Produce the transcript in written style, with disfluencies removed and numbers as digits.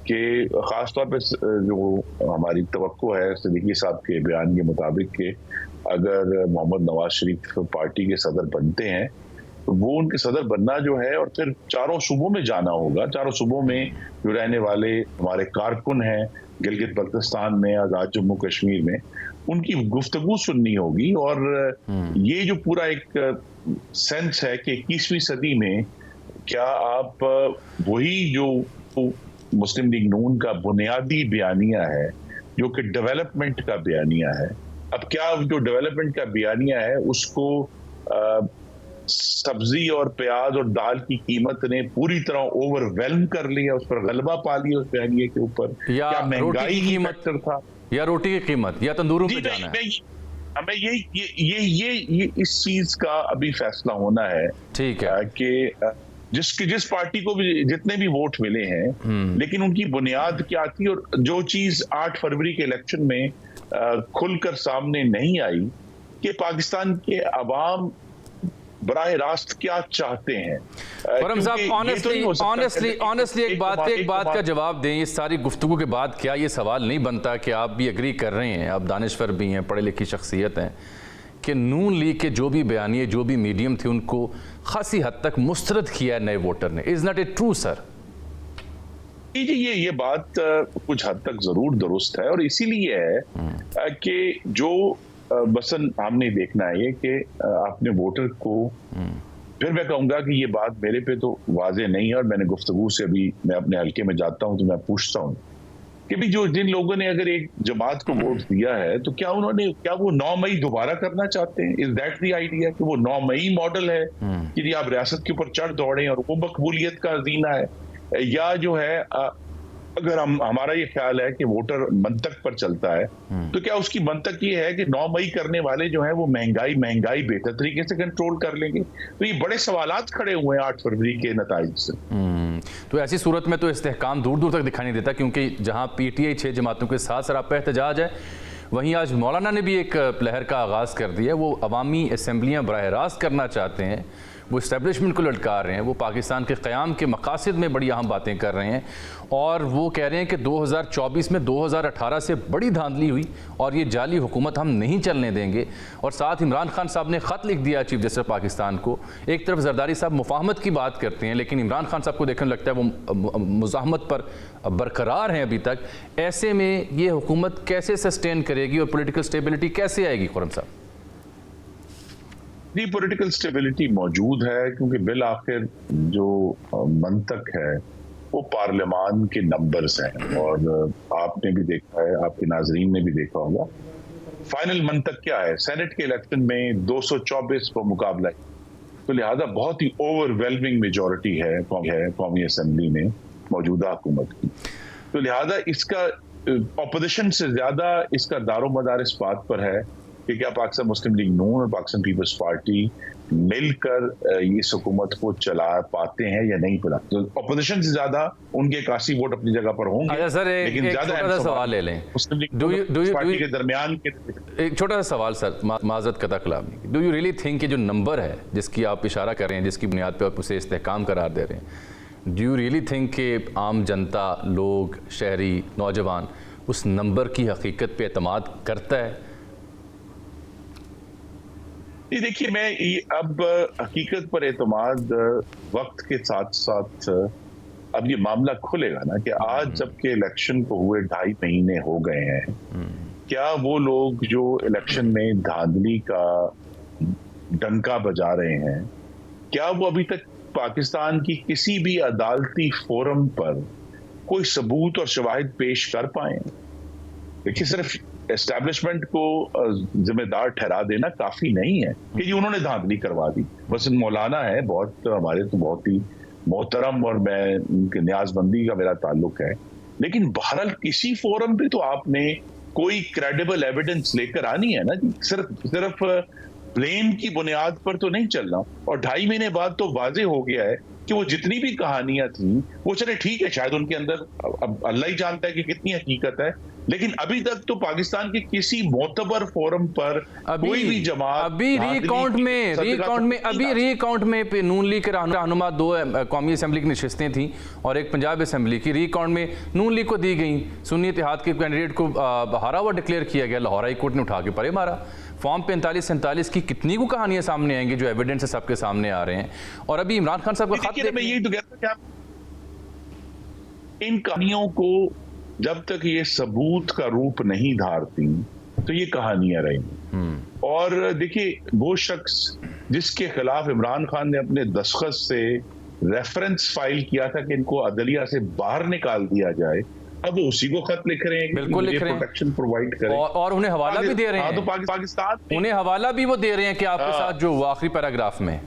कि ख़ास तौर पे जो हमारी तवक्को है सिद्दीकी साहब के बयान के मुताबिक कि अगर मोहम्मद नवाज शरीफ पार्टी के सदर बनते हैं तो वो उनके सदर बनना जो है और फिर चारों सूबों में जाना होगा। चारों सूबों में जो रहने वाले हमारे कारकुन हैं गिलगित बल्तिस्तान में, आज़ाद जम्मू कश्मीर में, उनकी गुफ्तगू सुननी होगी। और ये जो पूरा एक सेंस है कि 21वीं सदी में क्या आप वही जो मुस्लिम लीग नून का बुनियादी बयानिया है जो कि डेवलपमेंट का बयानिया है, अब क्या जो डेवलपमेंट का बयानिया है उसको सब्जी और प्याज और दाल की कीमत ने पूरी तरह ओवरवेल्म कर लिया, उस पर गलबा पा लिया उस बयानिए के ऊपर, या क्या महंगाई की फैक्टर था, या रोटी की कीमत, या तंदूरों पे जाना है। हमें ये इस चीज का अभी फैसला होना है। ठीक है कि जिस पार्टी को भी जितने भी वोट मिले हैं, लेकिन उनकी बुनियाद क्या थी, और जो चीज 8 फरवरी के इलेक्शन में खुलकर सामने नहीं आई कि पाकिस्तान के अवाम बराह रास्त क्या चाहते हैं। खुर्रम साहब, ऑनेस्टली एक बात का जवाब दें। इस सारी गुफ्तगू के बाद क्या ये सवाल नहीं बनता कि आप भी एग्री कर रहे हैं, आप दानिश्वर भी हैं, पढ़े लिखी शख्सियत हैं, कि नून लीग के जो भी बयानिए, जो भी मीडियम थे, उनको खासी हद तक मुस्तरद किया है नए वोटर ने? Is not it true sir? जी, ये बात कुछ हद तक जरूर दुरुस्त है, और इसीलिए है कि जो बसन हमने देखना है कि आपने वोटर को, फिर मैं कहूंगा कि ये बात मेरे पे तो वाजे नहीं है, और मैंने गुफ्तगू से अभी मैं अपने हल्के में जाता हूं तो मैं पूछता हूं कि भी जो जिन लोगों ने अगर एक जमात को वोट दिया है तो क्या वो 9 मई दोबारा करना चाहते हैं? इज दैट द आइडिया कि वो 9 मई मॉडल है कि आप रियासत के ऊपर चढ़ दौड़े और वो मकबूलियत का जीना है, या जो है अगर हमारा ये ख्याल है कि वोटर मंतक पर चलता है तो क्या उसकी मंतक ये है कि 9 मई करने वाले जो है वो महंगाई बेहतर तरीके से कंट्रोल कर लेंगे? तो ये बड़े सवालात खड़े हुए हैं 8 फरवरी के नताइज से। तो ऐसी सूरत में तो इस्तेहकाम दूर दूर तक दिखाई नहीं देता, क्योंकि जहां पीटीआई 6 जमातों के साथ सरापा एहतजाज है, वहीं आज मौलाना ने भी एक लहर का आगाज़ कर दिया। वो अवामी असम्बलियाँ बराह रास्त करना चाहते हैं, वो इस्टेब्लिशमेंट को ललकार रहे हैं, वो पाकिस्तान के क़याम के मकासद में बड़ी अहम बातें कर रहे हैं, और वो कह रहे हैं कि 2024 में 2018 से बड़ी धांधली हुई और ये जाली हुकूमत हम नहीं चलने देंगे। और साथ इमरान खान साहब ने ख़त लिख दिया चीफ जस्टिस पाकिस्तान को। एक तरफ जरदारी साहब मुफाहमत की बात करते हैं, लेकिन इमरान खान साहब को देखने लगता है वो मुज़ाहमत पर बरकरार हैं अभी तक। ऐसे में ये हुकूमत कैसे सस्टेन करेगी और पोलिटिकल स्टेबिलिटी कैसे आएगी खुर्रम साहब? जी, पॉलिटिकल स्टेबिलिटी मौजूद है, क्योंकि बिल आखिर जो मंतक है वो पार्लियामान के नंबर्स हैं, और आपने भी देखा है, आपके नाजरीन ने भी देखा होगा, फाइनल मंतक क्या है? सेनेट के इलेक्शन में 224 पर मुकाबला है, तो लिहाजा बहुत ही ओवरवेलमिंग मेजॉरिटी है कौमी असम्बली में मौजूदा हुकूमत की। तो लिहाजा इसका अपोजिशन से ज्यादा इसका दारोमदार इस बात पर है कि क्या पाकिस्तान मुस्लिम लीग नून और पाकिस्तान पीपल्स पार्टी मिलकर इस हुकूमत को चला पाते हैं या नहीं चला। तो अपोजिशन से ज्यादा उनके 81 वोट अपनी जगह पर होंगे। सर लेकिन ज्यादा सवाल ले लें मुस्लिम लीग पार्टी के दरमियान के एक छोटा सा सवाल सर, माजरत कता कलामी, डू यू रियली थिंक कि जो नंबर है जिसकी आप इशारा कर रहे हैं, जिसकी बुनियाद पर आप उसे इस्तेहकाम करार दे रहे हैं, डू यू रियली थिंक कि आम जनता, लोग, शहरी, नौजवान उस नंबर की हकीकत पे एतमाद करता है? ये देखिए, मैं अब हकीकत पर एतमाद वक्त के साथ साथ अब ये मामला खुलेगा ना कि आज जबकि इलेक्शन को हुए 2.5 महीने हो गए हैं, क्या वो लोग जो इलेक्शन में धांधली का डंका बजा रहे हैं, क्या वो अभी तक पाकिस्तान की किसी भी अदालती फोरम पर कोई सबूत और शवाहिद पेश कर पाए? देखिए, सिर्फ एस्टैब्लिशमेंट को जिम्मेदार ठहरा देना काफी नहीं है कि जी उन्होंने धांधली करवा दी। बस मौलाना है, बहुत हमारे तो बहुत ही मोहतरम, और मैं उनके न्याजबंदी का मेरा ताल्लुक है, लेकिन बहरहाल किसी फोरम पे तो आपने कोई क्रेडिबल एविडेंस लेकर आनी है ना जी। सिर्फ ब्लेम की बुनियाद पर तो नहीं चलना। और 2.5 महीने बाद तो वाजे हो गया है कि वो जितनी भी कहानियां थी वो चले ठीक है, शायद उनके अंदर अब अल्लाह ही जानता है कि कितनी हकीकत है, लेकिन अभी तक तो पाकिस्तान के किसी मोतबर फोरम पर कोई भी जमात अभी रीकाउंट में नून लीग के रहनुमा 2 कौमी असेंबली की नशिस्तें थी और एक पंजाब असेंबली की, रीकाउंट में नून लीग को दी गई, सुन्नी इत्तेहाद के कैंडिडेट को हारा हुआ डिक्लेयर किया गया, लाहौर हाई कोर्ट ने उठा के परे मारा। फॉर्म 45-47 की कितनी को कहानियां सामने आएंगी जो एविडेंस है सबके सामने आ रहे हैं। और अभी इमरान खान साहब का खत, मैं यही तो कहता हूं कि इन कहानियों को जब तक ये सबूत का रूप नहीं धारती तो ये कहानियां रहेंगी। और देखिए, वो शख्स जिसके खिलाफ इमरान खान ने अपने दस्तखत से रेफरेंस फाइल किया था कि इनको अदलिया से बाहर निकाल दिया जाए, अब वो उसी को खत लिख रहे हैं, बिल्कुल लिख रहे हैं, प्रोटेक्शन प्रोवाइड करें और उन्हें हवाला भी दे रहे हैं। तो पाकिस्तान उन्हें हवाला भी वो दे रहे हैं कि आपके साथ जो आखिरी पैराग्राफ में